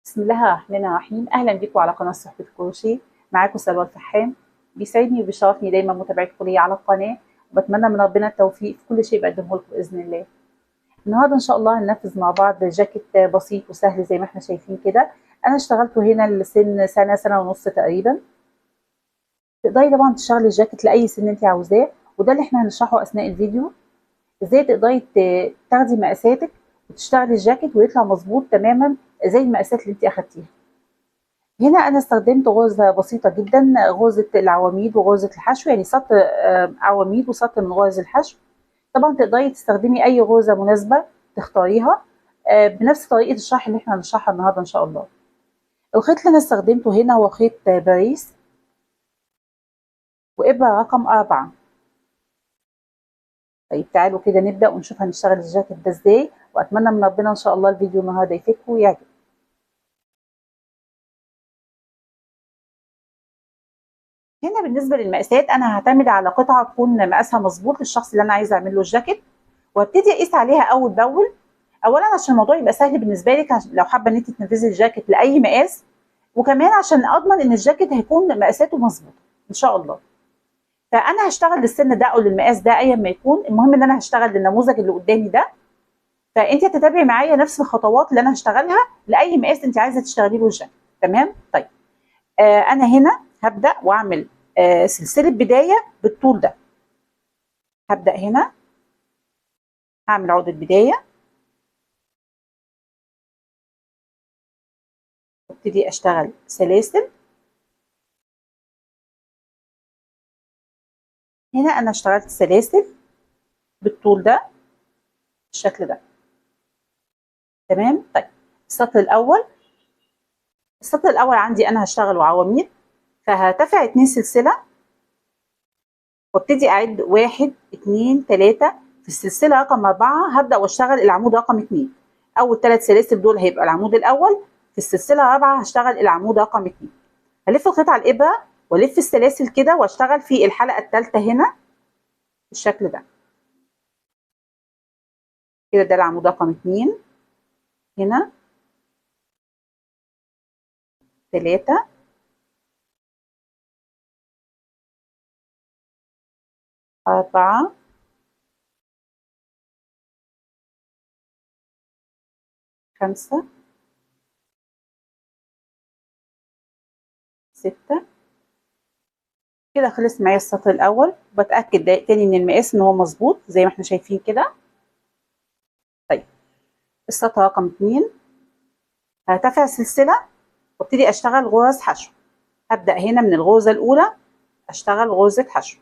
بسم الله الرحمن الرحيم. اهلا بكم على قناه صحبه الكروشيه. معاكم سلوى الفحام. بيسعدني وبيشرفني دايما متابعتكم ليا على القناه، وبتمنى من ربنا التوفيق في كل شيء بقدمه لكم باذن الله. النهارده ان شاء الله هننفذ مع بعض جاكيت بسيط وسهل زي ما احنا شايفين كده. انا اشتغلته هنا لسن سنه ونص تقريبا. تقدري طبعا تشتغلي الجاكيت لاي سن انت عاوزاه، وده اللي احنا هنشرحه اثناء الفيديو. ازاي تقدري تاخدي مقاساتك وتشتغلي الجاكيت ويطلع مظبوط تماما زي المقاسات اللي انت اخدتيها. هنا أنا استخدمت غرزة بسيطة جدا، غرزة العواميد وغرزة الحشو، يعني سطر عواميد وسطر من غرز الحشو. طبعا تقدري تستخدمي أي غرزة مناسبة تختاريها بنفس طريقة الشرح اللي احنا هنشرحها النهاردة إن شاء الله. الخيط اللي أنا استخدمته هنا هو خيط باريس وإبرة رقم 4. طيب تعالوا كده نبدأ ونشوف هنشتغل الجاكيت ده ازاي، وأتمنى من ربنا إن شاء الله الفيديو النهاردة يفيدكم ويعجبكم. هنا بالنسبة للمقاسات أنا هعتمد على قطعة تكون مقاسها مظبوط للشخص اللي أنا عايزة أعمل له الجاكيت، وابتدي اقيس عليها اول باول. اولا عشان الموضوع يبقى سهل بالنسبه لك، لو حابه ان انت تنفذي الجاكيت لاي مقاس، وكمان عشان اضمن ان الجاكيت هيكون مقاساته مظبوطه ان شاء الله. فانا هشتغل للسن ده او للمقاس ده ايا ما يكون، المهم ان انا هشتغل للنموذج اللي قدامي ده. فانت هتتابعي معايا نفس الخطوات اللي انا هشتغلها لاي مقاس انت عايزه تشتغلي له الجاكيت. تمام. طيب انا هنا هبدا واعمل سلسله بدايه بالطول ده. هبدا هنا هعمل عقده بدايه، وابتدي اشتغل سلاسل. هنا انا اشتغلت سلاسل بالطول ده بالشكل ده. تمام. طيب السطر الاول عندي انا هشتغله عواميد، فهرتفع 2 سلسله وابتدي اعد 1 2 3. في السلسله رقم 4 هبدا واشتغل العمود رقم 2. اول 3 سلاسل دول هيبقى العمود الاول، في السلسله الرابعه هشتغل العمود رقم 2. هلف الخيط على الابره والف السلاسل كده واشتغل في الحلقه الثالثه هنا بالشكل ده كده. ده العمود رقم 2. هنا 3 4 5 6. كده خلص معايا السطر الاول. بتاكد ده تاني من المقاس ان هو مظبوط زي ما احنا شايفين كده. طيب السطر رقم 2 هرتفع سلسله وابتدي اشتغل غرز حشو. هبدا هنا من الغرزه الاولى اشتغل غرزه حشو.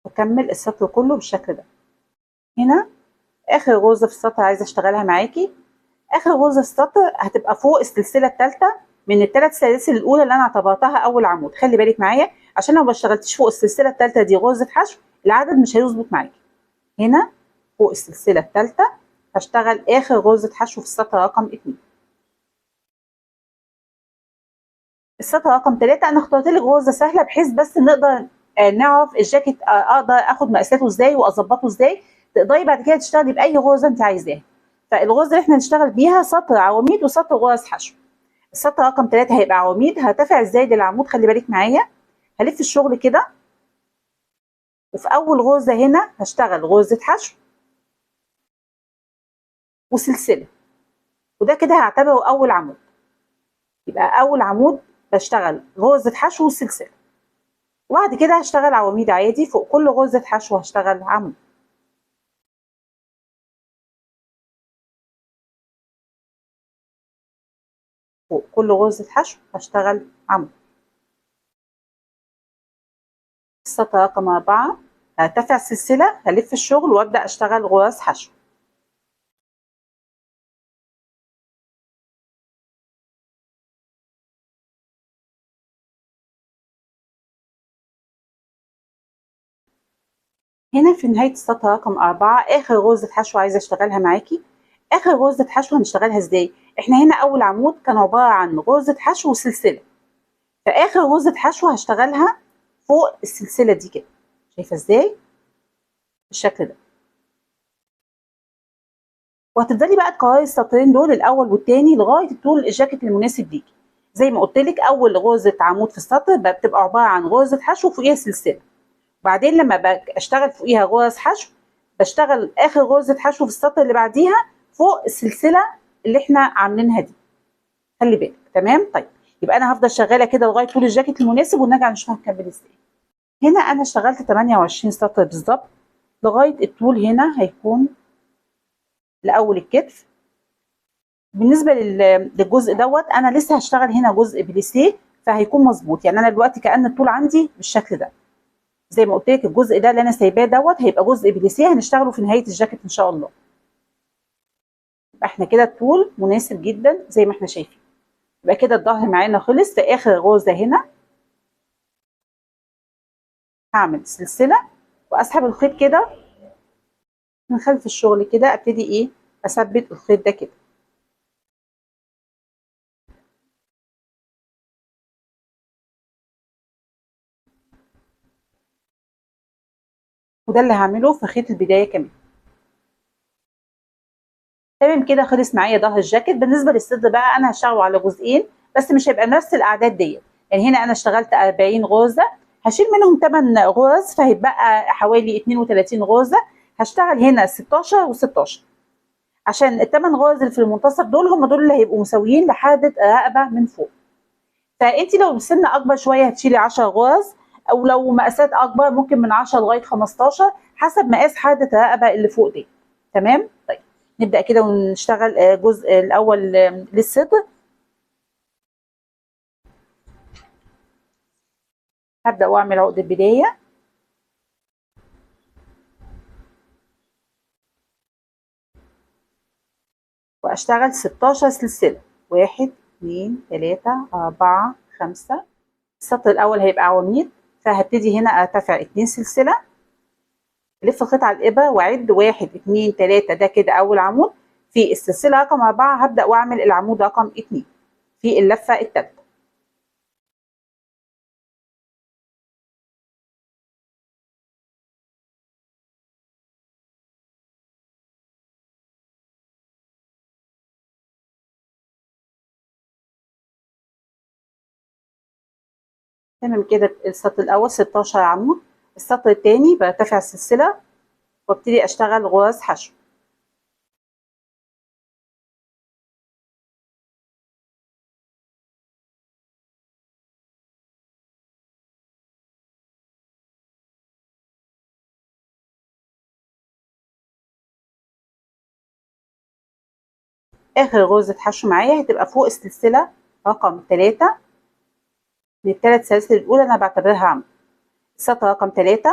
واكمل السطر كله بالشكل ده. هنا اخر غرزه في السطر عايزه اشتغلها معاكي. اخر غرزه في السطر هتبقى فوق السلسله الثالثه من الثلاث سلاسل الاولى اللي انا اعتبرتها اول عمود. خلي بالك معايا عشان لو ما اشتغلتيش فوق السلسله الثالثه دي غرزه حشو العدد مش هيظبط معاكي. هنا فوق السلسله الثالثه هشتغل اخر غرزه حشو في السطر رقم 2. السطر رقم 3 انا اخترت لك غرزه سهله بحيث بس نقدر نعرف الجاكيت اقدر اخد مقاساته ازاي واظبطه ازاي. تقدري بعد كده تشتغلي باي غرزه انت عايزاها. فالغرزه اللي احنا هنشتغل بيها سطر عواميد وسطر غرز حشو. السطر رقم 3 هيبقى عواميد. هرتفع ازاي للعمود؟ خلي بالك معايا. هلف الشغل كده، وفي اول غرزه هنا هشتغل غرزه حشو وسلسله، وده كده هعتبره اول عمود. يبقى اول عمود بشتغل غرزه حشو وسلسله، وبعد كده هشتغل عواميد عادي. فوق كل غرزه حشو هشتغل عمود. فوق كل غرزه حشو هشتغل عمود. السطر رقم 4 هرتفع سلسله، هلف الشغل وابدا اشتغل غرز حشو. هنا في نهايه السطر رقم 4 اخر غرزه حشو عايزه اشتغلها معاكي. اخر غرزه حشو هنشتغلها ازاي؟ احنا هنا اول عمود كان عباره عن غرزه حشو وسلسله. فاخر غرزه حشو هشتغلها فوق السلسله دي كده، شايفه ازاي؟ بالشكل ده. وهتفضلي بقى تكرري السطرين دول الاول والتاني لغايه طول الجاكيت المناسب ليكي. زي ما قلت لك، اول غرزه عمود في السطر بتبقى عباره عن غرزه حشو فوقيها سلسله، وبعدين لما اشتغل فوقيها غرز حشو بشتغل اخر غرزه حشو في السطر اللي بعديها فوق السلسله اللي احنا عاملينها دي. خلي بالك. تمام؟ طيب يبقى انا هفضل شغاله كده لغايه طول الجاكيت المناسب، ونرجع نشوف هنكمل ازاي. هنا انا اشتغلت 28 سطر بالظبط لغايه الطول هنا هيكون لاول الكتف. بالنسبه للجزء دوت انا لسه هشتغل هنا جزء بليسيه، فهيكون مظبوط. يعني انا دلوقتي كأن الطول عندي بالشكل ده. زي ما قلت لك الجزء ده اللي انا سايباه دوت هيبقى جزء بليسيه هنشتغله في نهايه الجاكيت ان شاء الله. يبقى احنا كده الطول مناسب جدا زي ما احنا شايفين. يبقى كده الظهر معانا خلص. في اخر غرزه هنا هعمل سلسله واسحب الخيط كده من خلف الشغل كده، ابتدي ايه اثبت الخيط ده كده. وده اللي هعمله في خيط البدايه كمان. تمام كده خلص معايا ظهر الجاكيت. بالنسبه للصدر بقى انا هشتغله على جزئين بس مش هيبقى نفس الاعداد ديت. يعني هنا انا اشتغلت 40 غرزه، هشيل منهم 8 غرز فهيبقى حوالي 32 غرزه. هشتغل هنا 16 و16 عشان الثمان غرز اللي في المنتصف دول هم دول اللي هيبقوا مساويين لحد الرقبه من فوق. فانت لو السن اكبر شويه هتشيلي 10 غرز، او لو مقاسات اكبر ممكن من 10 لغايه 15 حسب مقاس حاده الرقبه اللي فوق دي. تمام؟ طيب نبدا كده ونشتغل الجزء الاول للصدر. هبدا واعمل عقده بدايه واشتغل 16 سلسله. 1 2 3 4 5. السطر الاول هيبقى عواميد، فهبتدي هنا ارتفع 2 سلسله، الف الخيط على الابره واعد 1 2 3. ده كده اول عمود. في السلسله رقم 4 هبدا واعمل العمود رقم 2 في اللفه الثالثه. تمام كده السطر الاول 16 عمود. السطر الثاني برتفع السلسله وابتدي اشتغل غرز حشو. اخر غرزه حشو معايا هتبقى فوق السلسله رقم 3 من الثلاث سلاسل الاولى، انا بعتبرها عمود. السطر رقم 3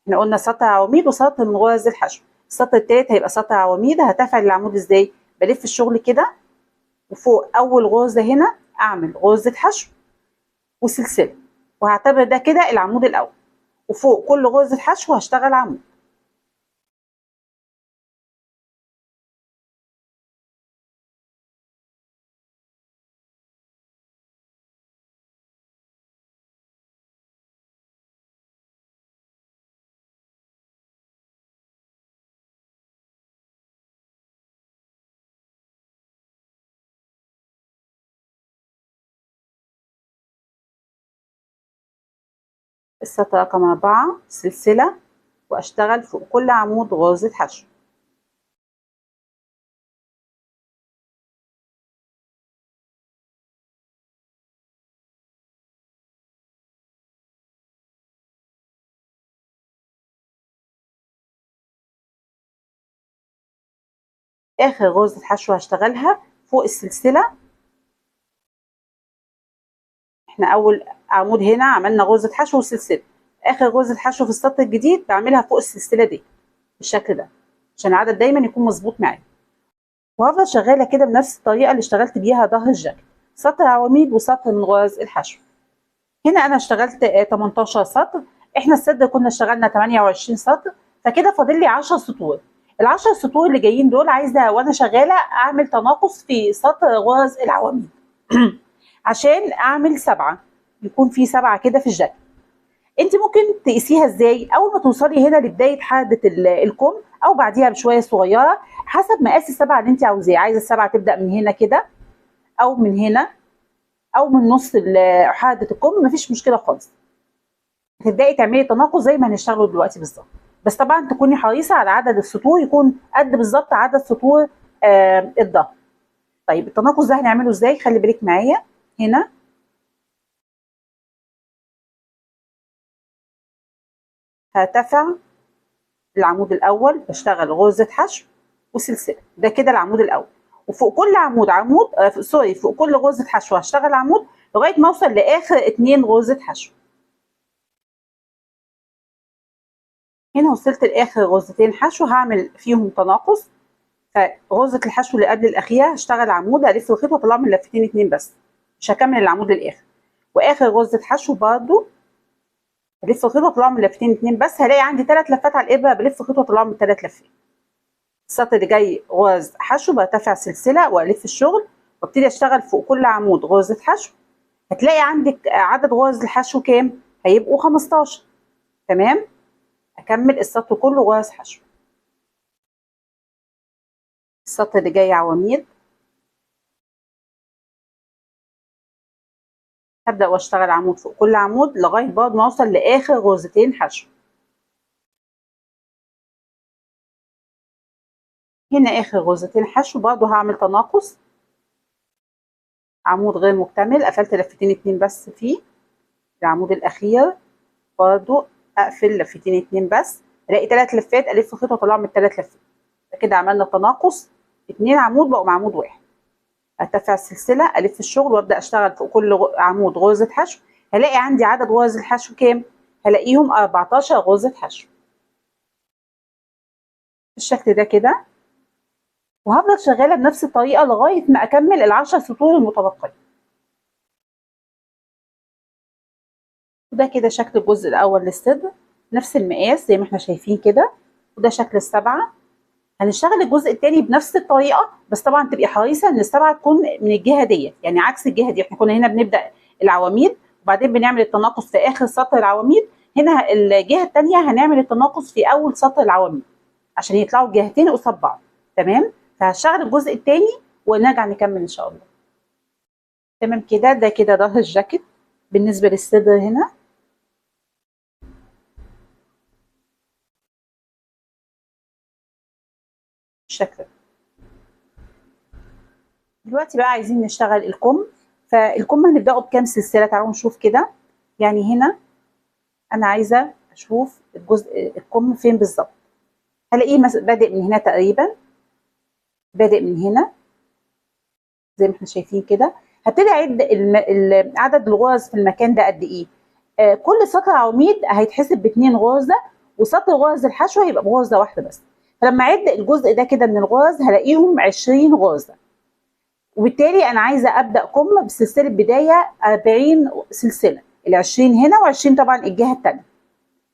احنا قلنا سطر عواميد وسطر من غرز الحشو. السطر الثالث هيبقى سطر عواميد. هتفعل العمود ازاي؟ بلف الشغل كده وفوق اول غرزه هنا اعمل غرزه حشو وسلسله، وهعتبر ده كده العمود الاول، وفوق كل غرزه حشو هشتغل عمود. السطر رقم 4 سلسله واشتغل فوق كل عمود غرزه حشو. اخر غرزه حشو هشتغلها فوق السلسله. احنا اول عمود هنا عملنا غرزه حشو وسلسله، اخر غرزه حشو في السطر الجديد بعملها فوق السلسله دي بالشكل ده عشان العدد دايما يكون مظبوط معايا. وهفضل شغاله كده بنفس الطريقه اللي اشتغلت بيها ظهر الجاكيت، سطر عواميد وسطر من غرز الحشو. هنا انا اشتغلت 18 سطر. احنا الصدر كنا اشتغلنا 28 سطر، فكده فاضل لي 10 سطور. ال10 سطور اللي جايين دول عايزه وانا شغاله اعمل تناقص في سطر غرز العواميد عشان اعمل 7، يكون في 7 كده في الجاكيت. انت ممكن تقيسيها ازاي؟ اول ما توصلي هنا لبدايه حاده الكم او بعديها بشويه صغيره، حسب مقاس السبعه اللي انت عاوزاه. عايزه السبعه تبدا من هنا كده، او من هنا، او من نص حاده الكم، مفيش مشكله خالص. هتبداي تعملي تناقص زي ما هنشتغله دلوقتي بالظبط، بس طبعا تكوني حريصه على عدد السطور يكون قد بالظبط عدد سطور الظهر. طيب التناقص ده هنعمله ازاي؟ خلي بالك معايا. هنا هرتفع العمود الاول، بشتغل غرزه حشو وسلسله، ده كده العمود الاول. وفوق كل عمود سوري، فوق كل غرزه حشو هشتغل عمود لغايه ما اوصل لاخر 2 غرزه حشو. هنا وصلت لاخر غرزتين حشو، هعمل فيهم تناقص. فغرزه الحشو اللي قبل الاخيره هشتغل عمود، الف الخيط واطلع من لفتين 2 بس، مش هكمل العمود للاخر. واخر غرزه حشو برضو الف الخيط واطلع من لفتين 2 بس، هلاقي عندي 3 لفات على الابره، بلف الخيط واطلع من 3 لفات. السطر اللي جاي غرز حشو، برتفع سلسله والف الشغل وابتدي اشتغل فوق كل عمود غرزه حشو. هتلاقي عندك عدد غرز الحشو كام؟ هيبقوا 15. تمام. اكمل السطر كله غرز حشو. السطر اللي جاي عواميد، هبدا واشتغل عمود فوق كل عمود لغايه بعد ما اوصل لاخر غرزتين حشو. هنا اخر غرزتين حشو برضو هعمل تناقص، عمود غير مكتمل، قفلت لفتين 2 بس فيه. العمود الاخير برضو اقفل لفتين 2 بس، الاقي 3 لفات، الف خيط واطلع من ال3 لفات. كده عملنا تناقص 2 عمود بقوا عمود واحد. ارتفع السلسله، الف الشغل وابدا اشتغل فوق كل عمود غرزه حشو. هلاقي عندي عدد غرز الحشو كام؟ هلاقيهم 14 غرزه حشو بالشكل ده كده. وهفضل شغاله بنفس الطريقه لغايه ما اكمل ال10 سطور المتبقيه. وده كده شكل الجزء الاول للصدر، نفس المقاس زي ما احنا شايفين كده. وده شكل السبعه. هنشتغل الجزء الثاني بنفس الطريقه، بس طبعا تبقي حريصه ان السبعه تكون من الجهه ديت، يعني عكس الجهه دي. احنا كنا هنا بنبدا العواميد وبعدين بنعمل التناقص في اخر سطر العواميد، هنا الجهه الثانيه هنعمل التناقص في اول سطر العواميد عشان يطلعوا الجهتين قصاد بعض. تمام. فهشتغل الجزء الثاني ونرجع نكمل ان شاء الله. تمام كده. ده كده ظهر الجاكيت بالنسبه للصدر هنا. بالشكل ده. دلوقتي بقى عايزين نشتغل الكم. فالكم هنبداه بكام سلسله؟ تعالوا نشوف كده. يعني هنا انا عايزه اشوف الجزء الكم فين بالظبط. هلاقيه بادئ من هنا تقريبا، بادئ من هنا زي ما احنا شايفين كده. هبتدي اعد عدد الغرز في المكان ده قد ايه. كل سطر عواميد هيتحسب ب2 غرزه، وسطر غرز الحشو هيبقى بغرزه واحده بس. فلما اعد الجزء ده كده من الغرز هلاقيهم 20 غرزه. وبالتالي انا عايزه ابدا كم بسلسله بدايه 40 سلسله، ال20 هنا و20 طبعا الجهه الثانيه.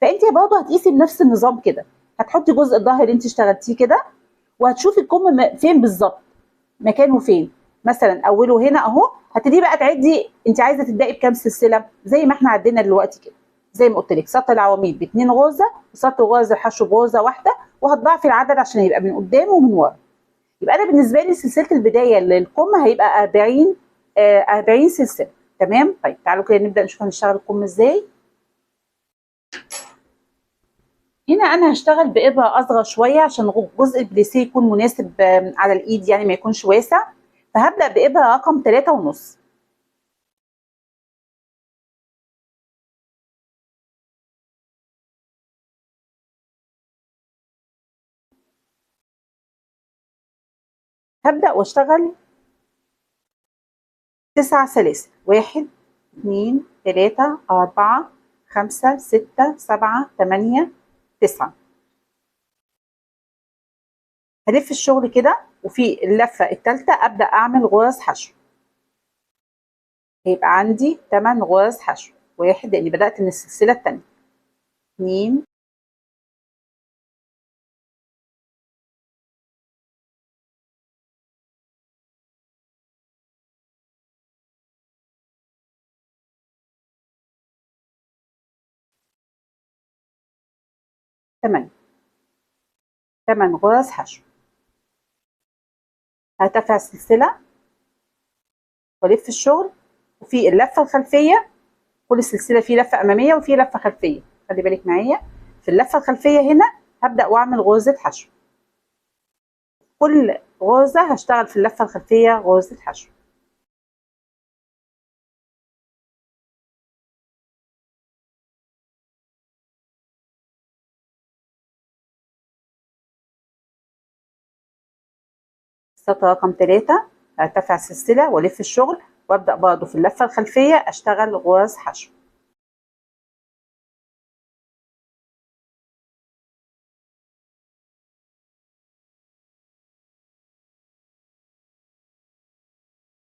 فانت برضه هتقيسي بنفس النظام كده. هتحطي جزء الظهر اللي انت اشتغلتيه كده، وهتشوفي الكم فين بالظبط، مكانه فين. مثلا اوله هنا اهو. هتبتدي بقى تعدي انت عايزه تبداي بكام سلسله زي ما احنا عدينا دلوقتي كده. زي ما قلت لك سطر العواميد ب2 غرزه، وسطر غرز الحشو بغرزه واحده، وهتضاعفي العدد عشان يبقى من قدام ومن ورا. يبقى انا بالنسبه لي سلسله البدايه للكم هيبقى 40 سلسله. تمام. طيب تعالوا كده نبدا نشوف هنشتغل الكم ازاي. هنا انا هشتغل بابره اصغر شويه عشان جزء البليسيه يكون مناسب على الايد، يعني ما يكونش واسع. فهبدا بابره رقم 3.5. هبدا واشتغل 9 سلاسل. 1 2 3 4 5 6 7 8 9. هلف الشغل كده، وفي اللفه الثالثه ابدا اعمل غرز حشو. هيبقى عندي 8 غرز حشو. 1 لاني بدات من السلسله الثانيه. 2 8 غرز حشو. هرتفع السلسلة والف الشغل، وفي اللفة الخلفية كل سلسلة فيه لفة أمامية وفي لفة خلفية. خلي بالك معايا في اللفة الخلفية هنا هبدأ وأعمل غرزة حشو. كل غرزة هشتغل في اللفة الخلفية غرزة حشو. سطر رقم 3 هرتفع السلسلة والف الشغل وابدأ برضه في اللفة الخلفية اشتغل غرز حشو.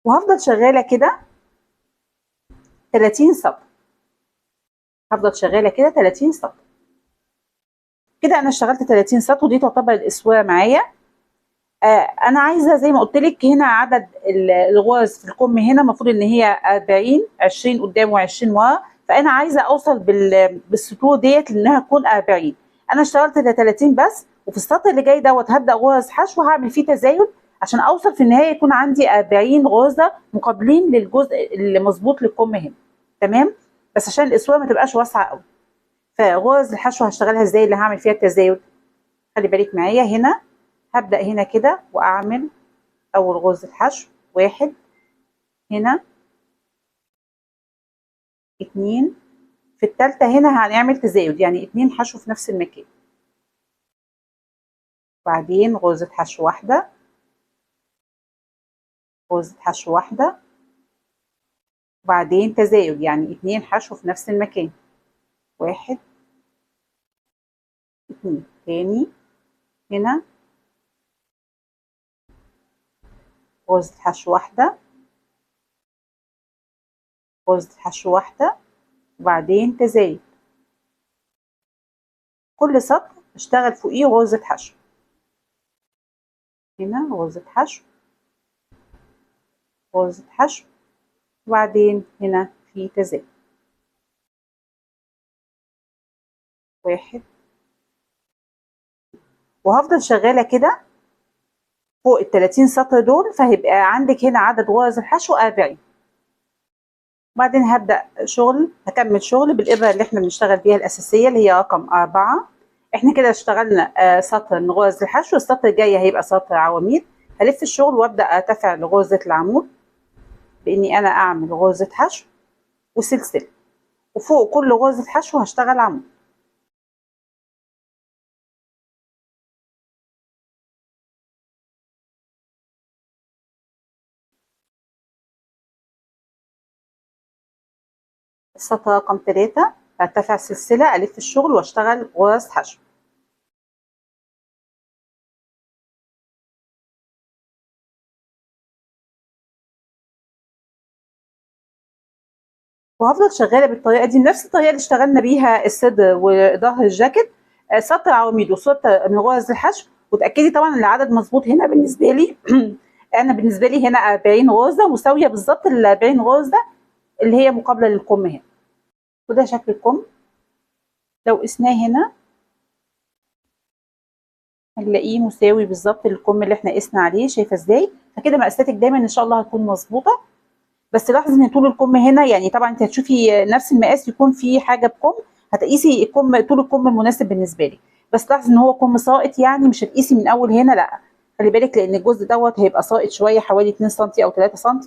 وهفضل شغالة كده 30 سطر. هفضل شغالة كده 30 سطر. كده انا اشتغلت 30 سطر ودي تعتبر الاسوار معايا. انا عايزه زي ما قلت لك هنا عدد الغرز في الكم هنا المفروض ان هي 40، 20 قدام و20 ورا، فانا عايزه اوصل بالسطور ديت لانها تكون 40. انا اشتغلت 30 بس، وفي السطر اللي جاي دوت هبدا غرز حشو هعمل فيه تزايد عشان اوصل في النهايه يكون عندي 40 غرزه مقابلين للجزء اللي مظبوط للكم هنا. تمام، بس عشان الاسوار ما تبقاش واسعه قوي. فغرز الحشو هشتغلها ازاي اللي هعمل فيها التزايد؟ خلي بالك معايا هنا هبدأ هنا كده وأعمل أول غرزة حشو 1، هنا 2، في التالتة هنا هنعمل تزايد يعني 2 حشو في نفس المكان، بعدين غرزة حشو واحدة، غرزة حشو واحدة، وبعدين تزايد يعني 2 حشو في نفس المكان، 1 2. تاني هنا غرزة حشو واحدة، غرزة حشو واحدة، وبعدين تزايد. كل سطر اشتغل فوقيه غرزة حشو. هنا غرزة حشو، غرزة حشو، وبعدين هنا في تزايد، 1. وهفضل شغالة كده فوق ال30 سطر دول، فهيبقى عندك هنا عدد غرز الحشو 40. بعدين هبدأ شغل، هكمل شغل بالإبرة اللي احنا بنشتغل بيها الأساسية اللي هي رقم 4. احنا كده اشتغلنا سطر من غرز الحشو، السطر الجاي هيبقى سطر عواميد. هلف الشغل وابدأ ارتفع لغرزة العمود بإني أنا أعمل غرزة حشو وسلسلة، وفوق كل غرزة حشو هشتغل عمود. السطر رقم 3 هرتفع سلسلة، ألف الشغل واشتغل غرز حشو. وهفضل شغاله بالطريقه دي نفس الطريقه اللي اشتغلنا بيها الصدر وظهر الجاكيت، سطر عواميد وسطر من غرز الحشو. وتاكدي طبعا ان العدد مظبوط هنا بالنسبه لي. انا بالنسبه لي هنا 40 غرزه مساويه بالظبط ال 40 غرزه اللي هي مقابله للكم هنا. وده شكل الكم لو قسناه هنا هنلاقيه مساوي بالظبط للكم اللي احنا قسنا عليه. شايفه ازاي؟ فكده مقاساتك دايما ان شاء الله هتكون مظبوطه. بس لاحظي ان طول الكم هنا يعني طبعا انت هتشوفي نفس المقاس يكون في حاجه بكم، هتقيسي الكم طول الكم المناسب بالنسبه لك. بس لاحظي ان هو كم ساقط يعني مش هتقيسي من اول هنا، لا خلي بالك لان الجزء دوت هيبقى ساقط شويه حوالي 2 سم او 3 سم،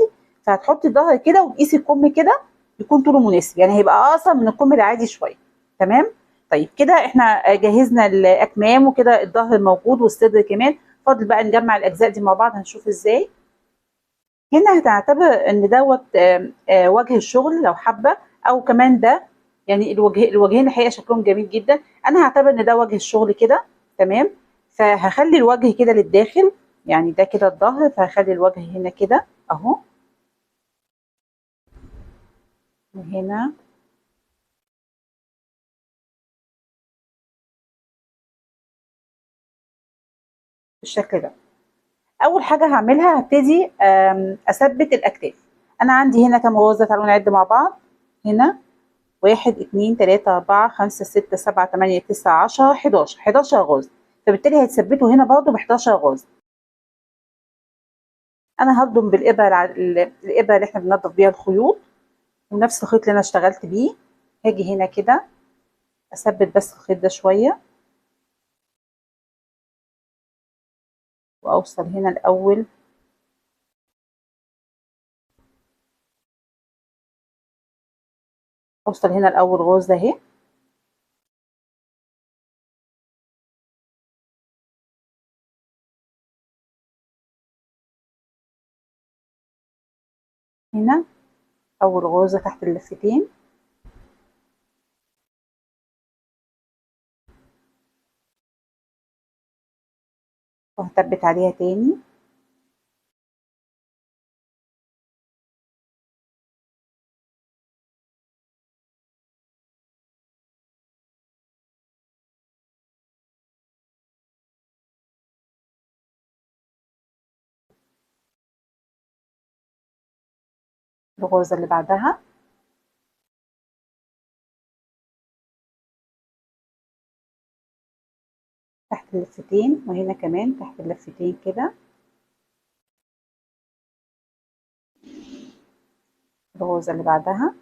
فهتحطي الظهر كده وتقيسي الكم كده يكون طوله مناسب، يعني هيبقى اقصر من الكم العادي شويه. تمام. طيب كده احنا جهزنا الاكمام وكده الظهر موجود والصدر كمان، فاضل بقى نجمع الاجزاء دي مع بعض هنشوف ازاي. هنا هتعتبر ان دوت وجه الشغل لو حابه، او كمان ده يعني الوجهين الحقيقه شكلهم جميل جدا. انا هعتبر ان ده وجه الشغل كده. تمام. فهخلي الوجه كده للداخل، يعني ده كده الظهر، فهخلي الوجه هنا كده اهو، وهنا بالشكل ده. اول حاجه هعملها هبتدي اثبت الاكتاف. انا عندي هنا كام غرزه، تعالوا نعد مع بعض. هنا 1 2 3 4 5 6 7 8 9 10 11 غرزة، فبالتالي هيتثبتوا هنا برضه ب 11 غرزة. أنا هلضم بالإبرة الإبرة اللي احنا بننضف بيها الخيوط، ونفس الخيط اللي أنا اشتغلت بيه. هاجي هنا كده أثبت بس الخيط ده شوية، وأوصل هنا الأول غرزة اهي، هنا أول غرزة تحت اللفتين، وهثبت عليها تاني. الغرزة اللي بعدها تحت اللفتين، وهنا كمان تحت اللفتين كده. الغرزة اللي بعدها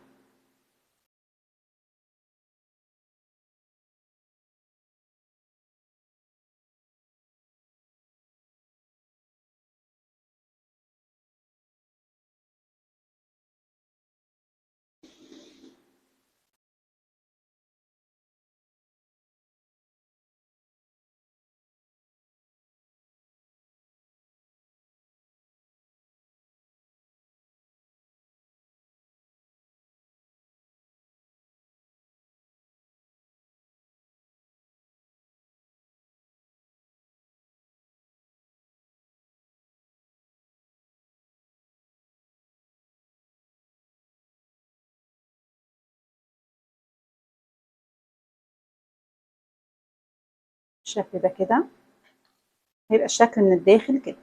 بالشكل ده كده، هيبقى الشكل من الداخل كده.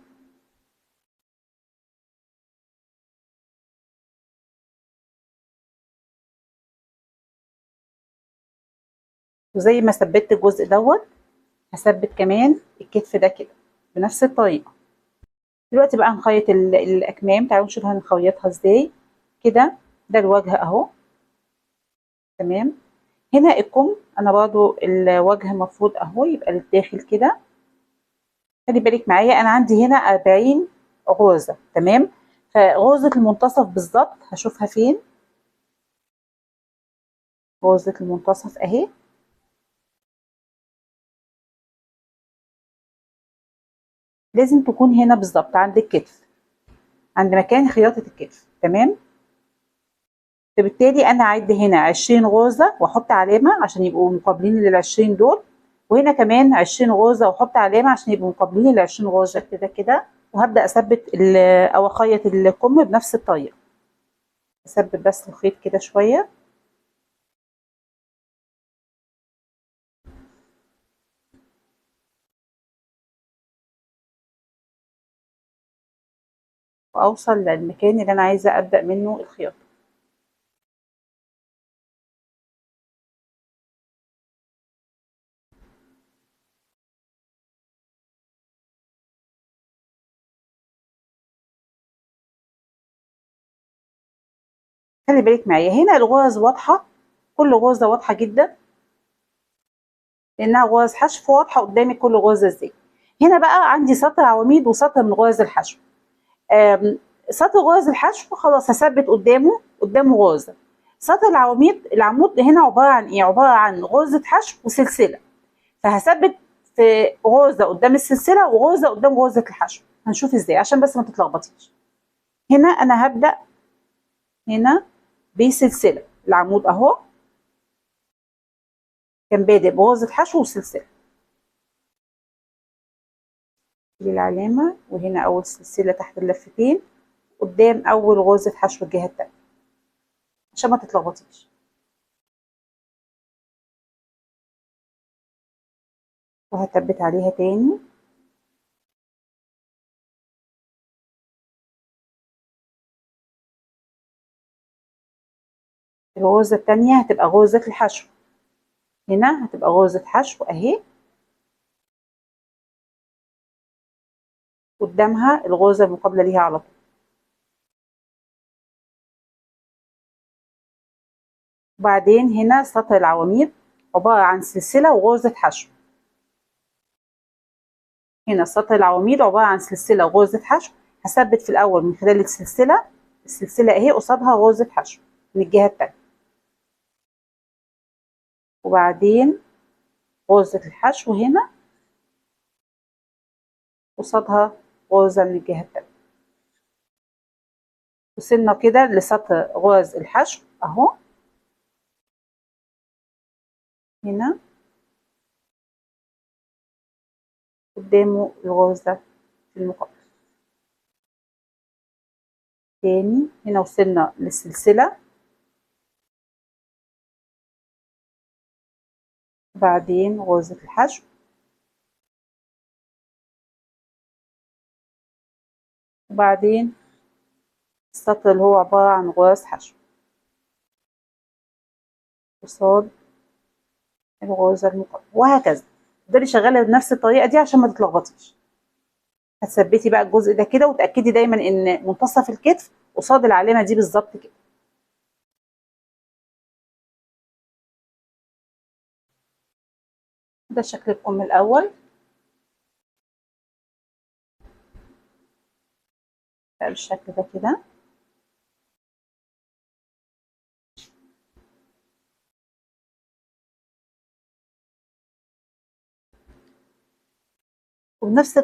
وزي ما ثبت الجزء دوت، هثبت كمان الكتف ده كده بنفس الطريقة. دلوقتي بقى هنخيط الأكمام. تعالوا نشوف هنخيطها ازاي. كده ده الوجه اهو، تمام. هنا الكم، انا برضو الوجه المفروض اهو يبقى للداخل كده. خلي بالك معايا، انا عندي هنا 40 غرزة، تمام. فغرزة المنتصف بالظبط هشوفها فين. غرزة المنتصف اهي، لازم تكون هنا بالظبط عند الكتف، عند مكان خياطة الكتف، تمام. فبالتالي انا هعد هنا 20 غرزة واحط علامة عشان يبقوا مقابلين لل20 دول، وهنا كمان 20 غرزة واحط علامة عشان يبقوا مقابلين لل20 غرزة كده كده. وهبدأ اثبت او اخيط الكم بنفس الطريقة. اثبت بس الخيط كده شوية، واوصل للمكان اللي انا عايزة ابدأ منه الخياطة. خلي بالك معايا، هنا الغرز واضحة، كل غرزة واضحة جدا لانها غرز حشو، واضحة قدامي كل غرزة ازاي. هنا بقى عندي سطر عواميد وسطر من غرز الحشو. سطر غرز الحشو خلاص هثبت قدامه غرزة. سطر العمود هنا عبارة عن ايه؟ عبارة عن غرزة حشو وسلسلة، فهثبت في غرزة قدام السلسلة وغرزة قدام غرزة الحشو. هنشوف ازاي عشان بس ما تتلخبطيش. هنا انا هبدأ هنا بسلسلة، العمود اهو كان بادئ بغرزة حشو وسلسلة، دي العلامة. وهنا أول سلسلة تحت اللفتين قدام أول غرزة حشو الجهة التانية عشان ما تتلخبطيش. وهثبت عليها تاني. الغرزة التانية هتبقى غرزة الحشو. هنا هتبقى غرزة حشو اهي، قدامها الغرزة المقابلة ليها على طول. وبعدين هنا سطر العواميد عبارة عن سلسلة وغرزة حشو. هنا سطر العواميد عبارة عن سلسلة وغرزة حشو. هثبت في الأول من خلال السلسلة اهي قصادها غرزة حشو من الجهة التانية، وبعدين غرزة الحشو هنا قصادها غرزة من الجهة التانية. وصلنا كده لسطر غرز الحشو اهو. هنا قدامه الغرزة في المقابل. تاني هنا وصلنا للسلسلة، بعدين غرزة الحشو، وبعدين السطر اللي هو عبارة عن غرز حشو قصاد الغرزة المقابلة، وهكذا. تفضلي شغالة بنفس الطريقة دي عشان ما تتلخبطيش. هتثبتي بقى الجزء ده كده، وتأكدي دايما ان منتصف الكتف قصاد العلامة دي بالظبط كده. ده شكل الكم الأول. بقى بالشكل ده كده. بنفس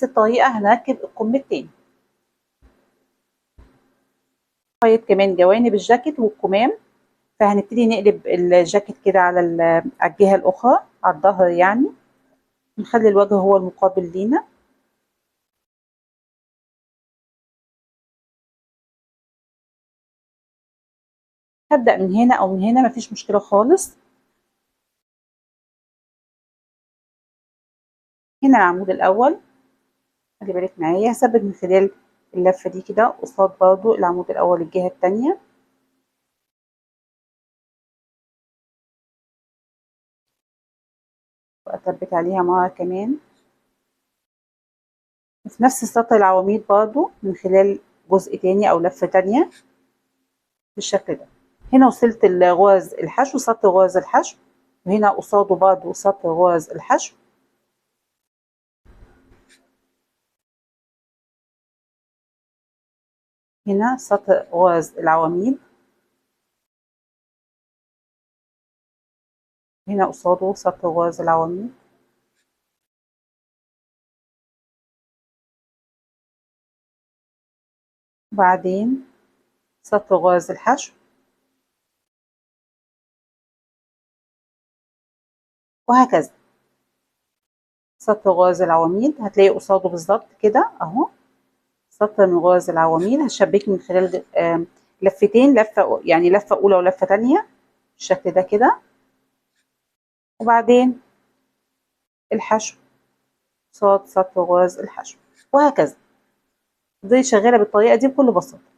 الطريقة هنركب الكم التاني. خيط كمان جوانب الجاكيت والكمام. فهنبتدي نقلب الجاكيت كده على الجهة الأخرى، على الظهر يعني. نخلي الوجه هو المقابل لينا. هبدأ من هنا أو من هنا، مفيش مشكلة خالص. هنا العمود الأول، خلي بالك معايا، هثبت من خلال اللفة دي كده قصاد برضو العمود الأول الجهة التانية. وأثبت عليها مرة كمان، وفي نفس سطر العواميد برضو من خلال جزء تاني أو لفة تانية بالشكل ده. هنا وصلت لغرز الحشو، سطر غرز الحشو، وهنا قصاده برضو سطر غرز الحشو. هنا سطر غرز العواميد، هنا قصاده سطر غرز العواميد. وبعدين سطر غرز الحشو، وهكذا. سطر غرز العواميد هتلاقي قصاده بالظبط كده اهو سطر من غرز العواميد. هتشبكي من خلال لفتين، لفة يعني لفة أولى ولفة تانية بالشكل ده كده. وبعدين الحشو قصاد سطر غرز الحشو، وهكذا. تفضلي شغالة بالطريقة دي بكل بساطة.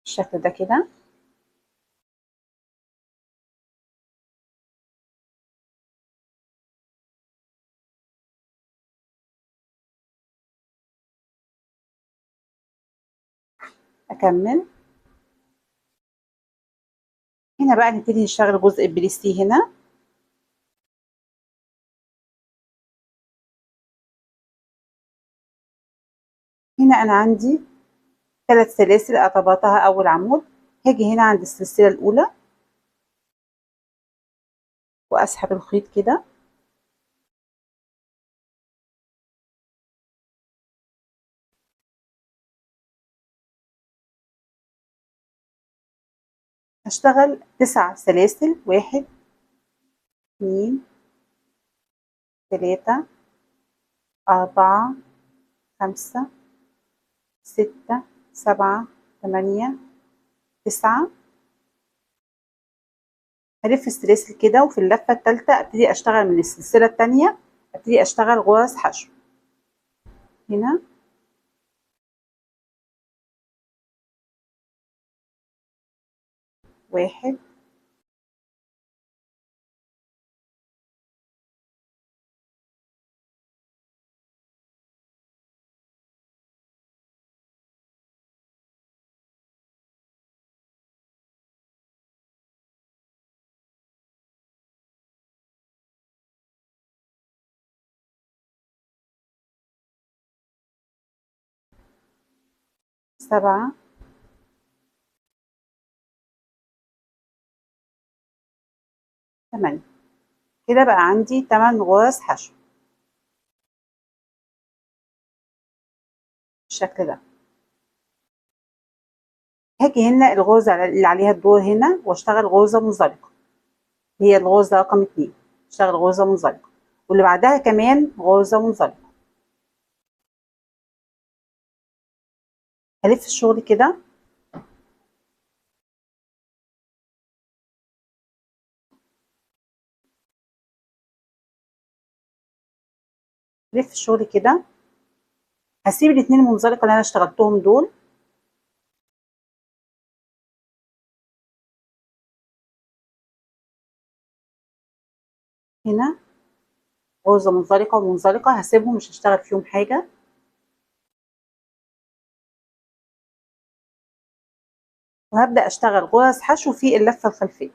بالشكل ده كده. أكمل. هنا بقى نبتدي نشتغل جزء البليستيه. هنا أنا عندي 3 سلاسل اعتبرتها أول عمود. هاجي هنا عند السلسلة الأولى وأسحب الخيط كده، هشتغل 9 سلاسل، 1 2 3 4 5 6 7 8 9. هلف السلاسل كده، وفي اللفة التالتة ابتدي اشتغل من السلسلة التانية، ابتدي اشتغل غرز حشو هنا 1 7 8. كده بقى عندي 8 غرز حشو بالشكل ده. هاجي هنا الغرزة اللي عليها الدور هنا واشتغل غرزة منزلقة، هي الغرزة رقم 2، اشتغل غرزة منزلقة، واللي بعدها كمان غرزة منزلقة. هلف الشغل كده هلف الشغل كده، هسيب الاتنين المنزلقة اللي انا اشتغلتهم دول، هنا غرزة منزلقة ومنزلقة، هسيبهم مش هشتغل فيهم حاجة، وهبدأ اشتغل غرز حشو في اللفة الخلفية.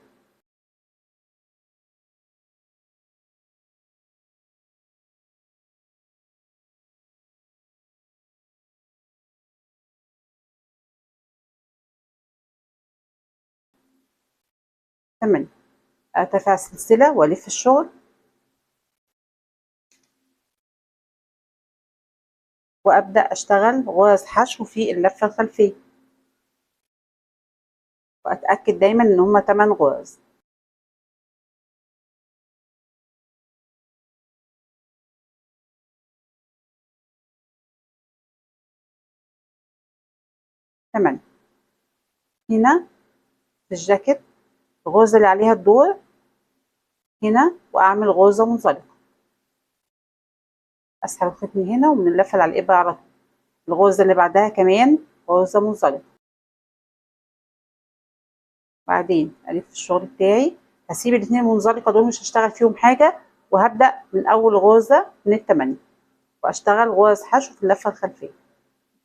تمام، ارتفع سلسلة والف الشغل وابدأ اشتغل غرز حشو في اللفة الخلفية، واتأكد دايما ان هما 8 غرز. تمام، هنا في الجاكيت الغرزة اللي عليها الدور هنا واعمل غرزة منزلقة، اسحب الخيط من هنا ومن اللفة اللي على الابرة على طول، الغرزة اللي بعدها كمان غرزة منزلقة، بعدين الف الشغل بتاعي، هسيب الاتنين المنزلقة دول مش هشتغل فيهم حاجة، وهبدأ من اول غرزة من التمانية واشتغل غرز حشو في اللفة الخلفية.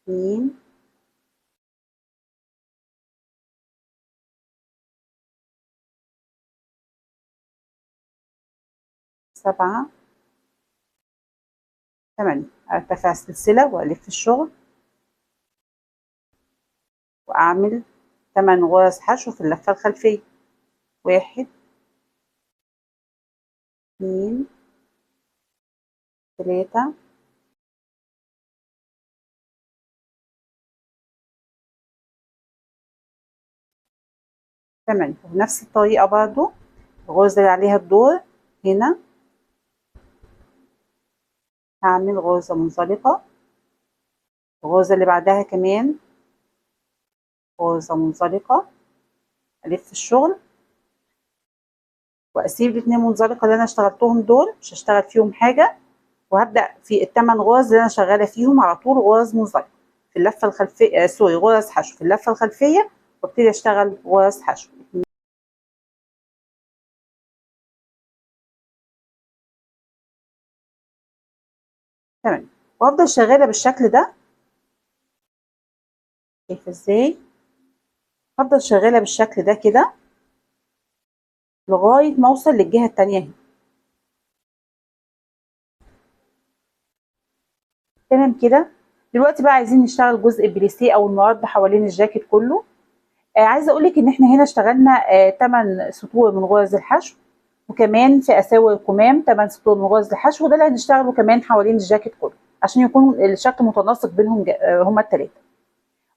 2 7 8. ارتفع سلسلة والف الشغل واعمل 8 غرز حشو في اللفة الخلفية، 1 2 3 8. وبنفس الطريقة برضو الغرزة اللي عليها الدور هنا هعمل غرزة منزلقة، الغرزة اللي بعدها كمان غرزة منزلقة، ألف الشغل وأسيب الاتنين منزلقة اللي أنا اشتغلتهم دول مش هشتغل فيهم حاجة، وهبدأ في ال8 غرز اللي أنا شغالة فيهم على طول غرز منزلقة في اللفة الخلفية، سوري، غرز حشو في اللفة الخلفية، وابتدي أشتغل غرز حشو. تمام، وأفضل شغالة بالشكل ده، شايفة ازاي؟ هفضل شغالة بالشكل ده كده لغاية ما أوصل للجهة التانية هنا. تمام كده. دلوقتي بقى عايزين نشتغل جزء البليسيه او المرد حوالين الجاكيت كله. عايزه اقول لك ان احنا هنا اشتغلنا 8 سطور من غرز الحشو، وكمان في اساور الكمام 8 سطور من غرز الحشو، وده اللي هنشتغله كمان حوالين الجاكيت كله عشان يكون الشكل متناسق بينهم هما الثلاثه.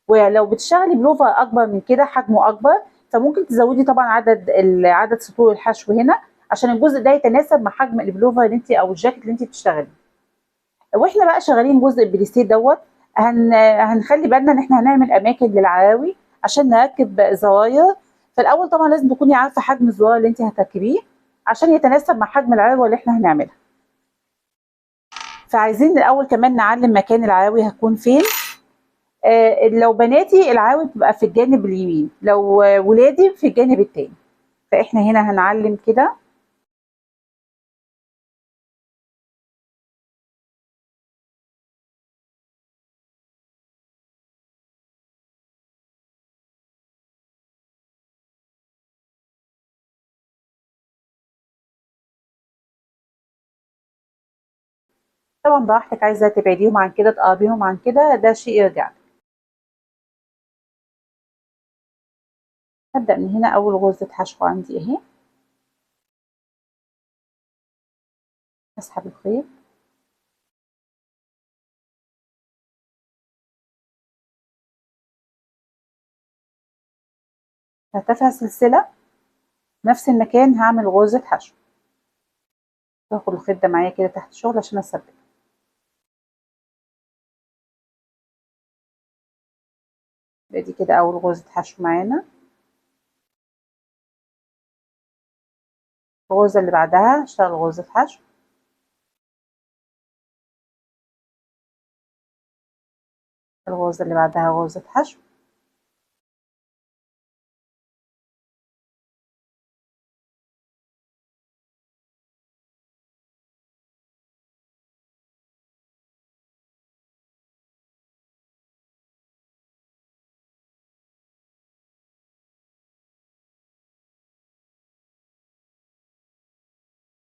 ولو بتشتغلي بلوفر اكبر من كده حجمه اكبر، فممكن تزودي طبعا عدد سطور الحشو هنا عشان الجزء ده يتناسب مع حجم البلوفر اللي انت او الجاكيت اللي انت بتشتغليه. واحنا بقى شغالين جزء البليسيه دوت هنخلي بالنا ان احنا هنعمل اماكن للعراوي عشان نركب زوايا. فالاول طبعا لازم تكوني عارفه حجم الزرار اللي انت هتركبيه عشان يتناسب مع حجم العراوه اللي احنا هنعملها. فعايزين الاول كمان نعلم مكان العراوي هتكون فين. لو بناتي العراوي بتبقى في الجانب اليمين، لو ولادي في الجانب التاني. فاحنا هنا هنعلم كده. طبعا براحتك، عايزه تبعديهم عن كده تقربيهم عن كده، ده شيء يرجع. هبدأ من هنا أول غرزة حشو عندي أهي. أسحب الخيط هرتفع سلسلة نفس المكان، هعمل غرزة حشو. باخد الخيط ده معايا كده تحت الشغل عشان أثبته. يبقى دي كده أول غرزة حشو معانا. الغرزة اللي بعدها هشتغل غرزة حشو. الغرزة اللي بعدها غرزة حشو.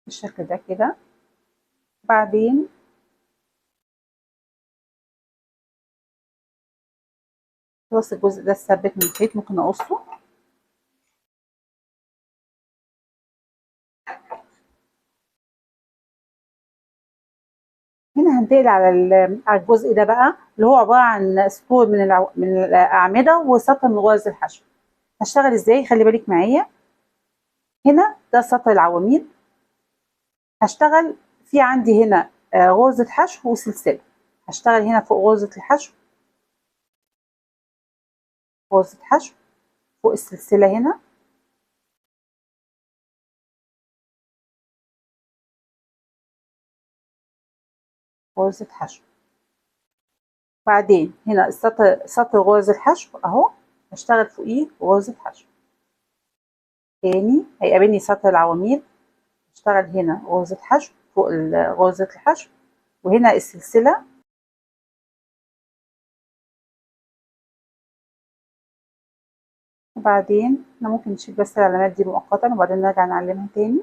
بالشكل ده كده. بعدين خلاص الجزء ده اتثبت من الخيط، ممكن أقصه. هنا هنتقل على الجزء ده بقى اللي هو عبارة عن سطور من الأعمدة وسطر من غرز الحشو. هشتغل ازاي؟ خلي بالك معايا. هنا ده سطر العواميد. هشتغل في عندي هنا غرزة حشو وسلسلة. هشتغل هنا فوق غرزة الحشو، غرزة حشو فوق السلسلة هنا، غرزة حشو. بعدين هنا سطر غرز الحشو اهو، هشتغل فوقيه غرزة حشو. تاني هيقابلني سطر العواميد، هشتغل هنا غرزة حشو فوق غرزة الحشو، وهنا السلسلة. وبعدين احنا ممكن نشيل بس العلامات دي مؤقتا وبعدين نرجع نعلمها تاني.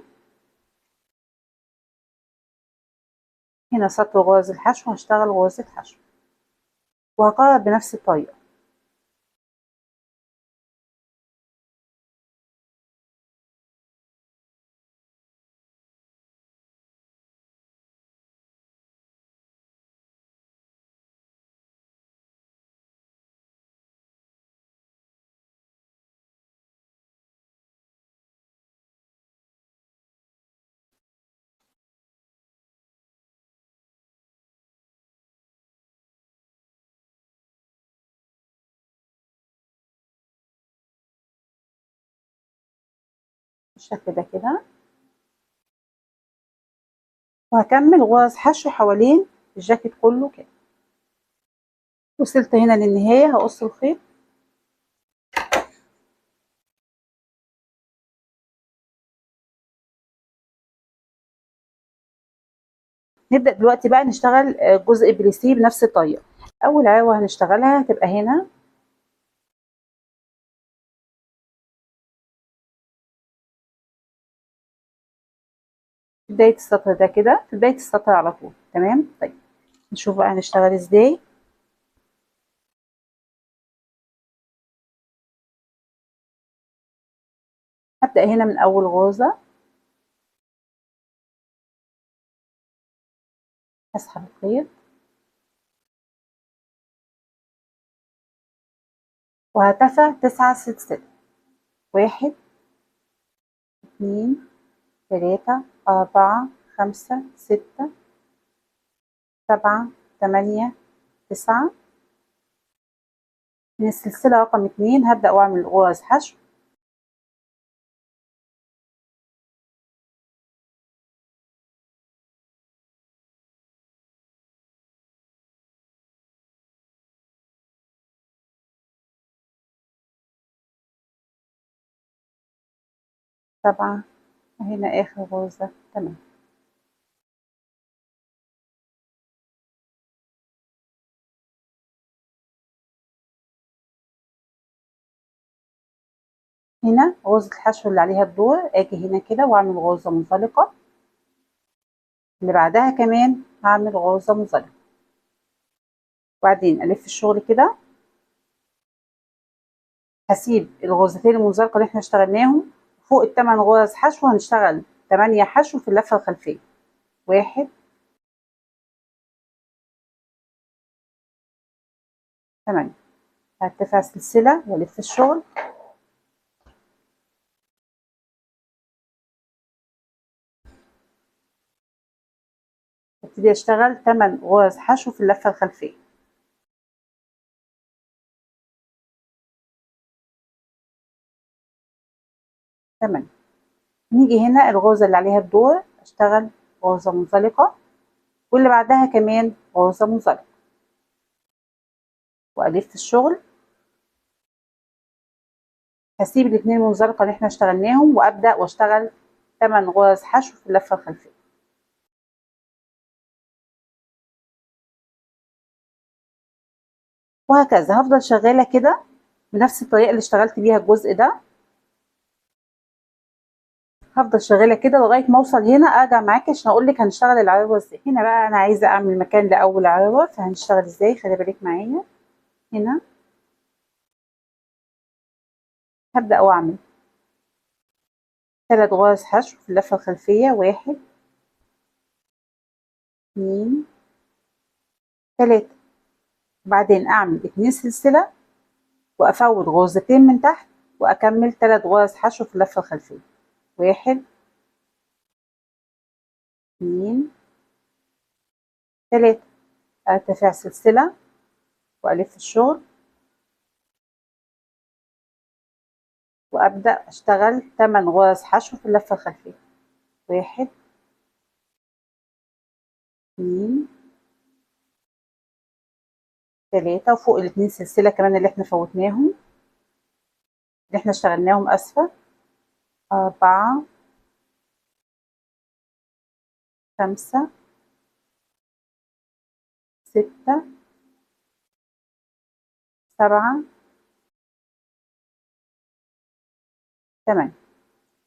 هنا سطر غرز الحشو هشتغل غرزة حشو وهكرر بنفس الطريقة. بالشكل ده كده. وهكمل غرز حشو حوالين الجاكيت كله كده. وصلت هنا للنهاية، هقص الخيط. نبدأ دلوقتي بقى نشتغل جزء البليسيه بنفس الطريقة. أول عروة هنشتغلها هتبقى هنا في بداية السطر ده كده، في بداية السطر على طول. تمام. طيب نشوف بقى هنشتغل ازاي. هبدأ هنا من أول غرزة، هسحب الخيط وهرتفع 9 سلسلة. 1 2 3 4 5 6 7 8 9. من السلسلة رقم 2 هبدأ وأعمل غرز حشو. سبعة، وهنا آخر غرزة. تمام. هنا غرزة الحشو اللي عليها الدور، اجي هنا كده واعمل غرزة منزلقة، اللي بعدها كمان هعمل غرزة منزلقة، وبعدين الف الشغل كده. هسيب الغرزتين المنزلقة اللي احنا اشتغلناهم فوق ال8 غرز حشو، هنشتغل 8 حشو في اللفة الخلفية. 1 8. هرتفع سلسلة والف الشغل، ابتدي اشتغل 8 غرز حشو في اللفة الخلفية. تمام. نيجي هنا الغرزة اللي عليها الدور اشتغل غرزة منزلقة، واللي بعدها كمان غرزة منزلقة، والف الشغل. هسيب الاتنين منزلقة اللي احنا اشتغلناهم وابدأ واشتغل 8 غرز حشو في اللفة الخلفية. وهكذا هفضل شغالة كده بنفس الطريقة اللي اشتغلت بيها الجزء ده. هفضل شغالة كده لغاية ما اوصل هنا، ارجع معاكي عشان اقول لك هنشتغل العروة ازاي. هنا بقى انا عايزة اعمل مكان لاول عروة، فهنشتغل ازاي؟ خلي بالك معايا. هنا هبدأ واعمل 3 غرز حشو في اللفة الخلفية. 1 2 3. وبعدين اعمل 2 سلسلة وافوت غرزتين من تحت واكمل 3 غرز حشو في اللفة الخلفية. 1 2 3. ارتفع سلسلة والف الشغل، وابدأ اشتغل 8 غرز حشو في اللفة الخلفية. 1 2 3. وفوق الاتنين سلسلة كمان اللي احنا فوتناهم، اللي احنا اشتغلناهم، اسفة. 4 5 6 7 8.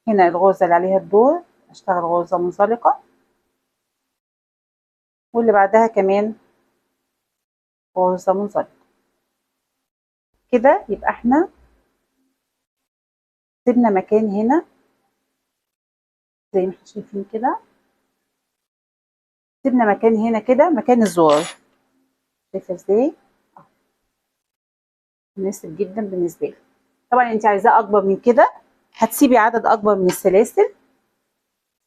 هنا الغرزة اللي عليها الدور اشتغل غرزة منزلقة، واللي بعدها كمان غرزة منزلقة. كده يبقى احنا سيبنا مكان هنا زي ما احنا شايفين كده، سيبنا مكان هنا كده مكان الزرار. شايفه ازاي؟ مناسب جدا بالنسبه لي. طبعا انت عايزاه اكبر من كده هتسيبي عدد اكبر من السلاسل.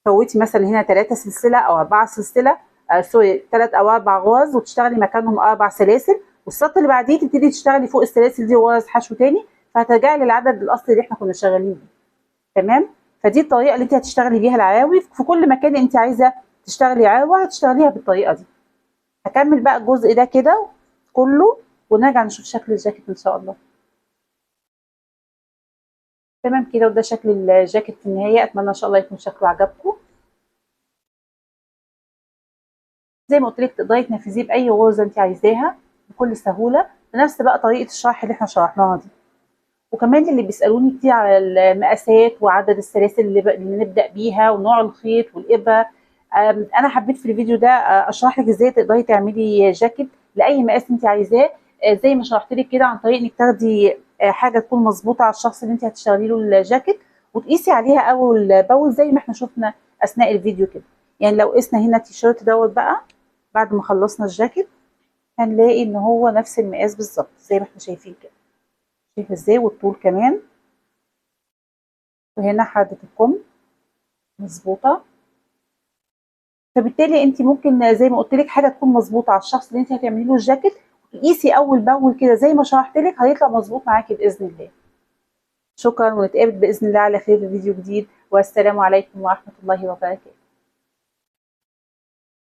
فوتي مثلا هنا 3 سلسله او 4 سلسله، سوري 3 او 4 غرز، وتشتغلي مكانهم 4 سلاسل، والسطر اللي بعديه تبتدي تشتغلي فوق السلاسل دي غرز حشو تاني، فهترجعي للعدد الاصلي اللي احنا كنا شغالين بيه. تمام. فدي الطريقه اللي انت هتشتغلي بيها العراوي في كل مكان انت عايزه تشتغلي عراوه، هتشتغليها بالطريقه دي. هكمل بقى الجزء ده كده كله ونرجع نشوف شكل الجاكيت ان شاء الله. تمام كده، وده شكل الجاكيت في النهايه. اتمنى ان شاء الله يكون شكله عجبكم. زي ما قلت لك تقدري تنفذيه باي غرزه انت عايزاها بكل سهوله، بنفس بقى طريقه الشرح اللي احنا شرحناها دي. وكمان اللي بيسالوني كتير على المقاسات وعدد السلاسل اللي نبدا بيها ونوع الخيط والابره، انا حبيت في الفيديو ده اشرح لك ازاي تقدري تعملي جاكيت لاي مقاس انت عايزاه، زي ما شرحت لك كده، عن طريق انك تاخدي حاجه تكون مظبوطه على الشخص اللي انت هتشتغلي له الجاكيت، وتقيسي عليها اول باول زي ما احنا شفنا اثناء الفيديو كده. يعني لو قسنا هنا التيشيرت دوت بقى بعد ما خلصنا الجاكيت، هنلاقي ان هو نفس المقاس بالظبط زي ما احنا شايفين كده. شايفه ازاي؟ والطول كمان. وهنا حردة الكم مظبوطة. فبالتالي انت ممكن زي ما قلت لك حاجه تكون مظبوطه على الشخص اللي انت هتعملي له الجاكيت، وتقيسي اول باول كده زي ما شرحت لك، هيطلع مظبوط معاكي باذن الله. شكرا، ونتقابل باذن الله على خير في فيديو جديد، والسلام عليكم ورحمه الله وبركاته.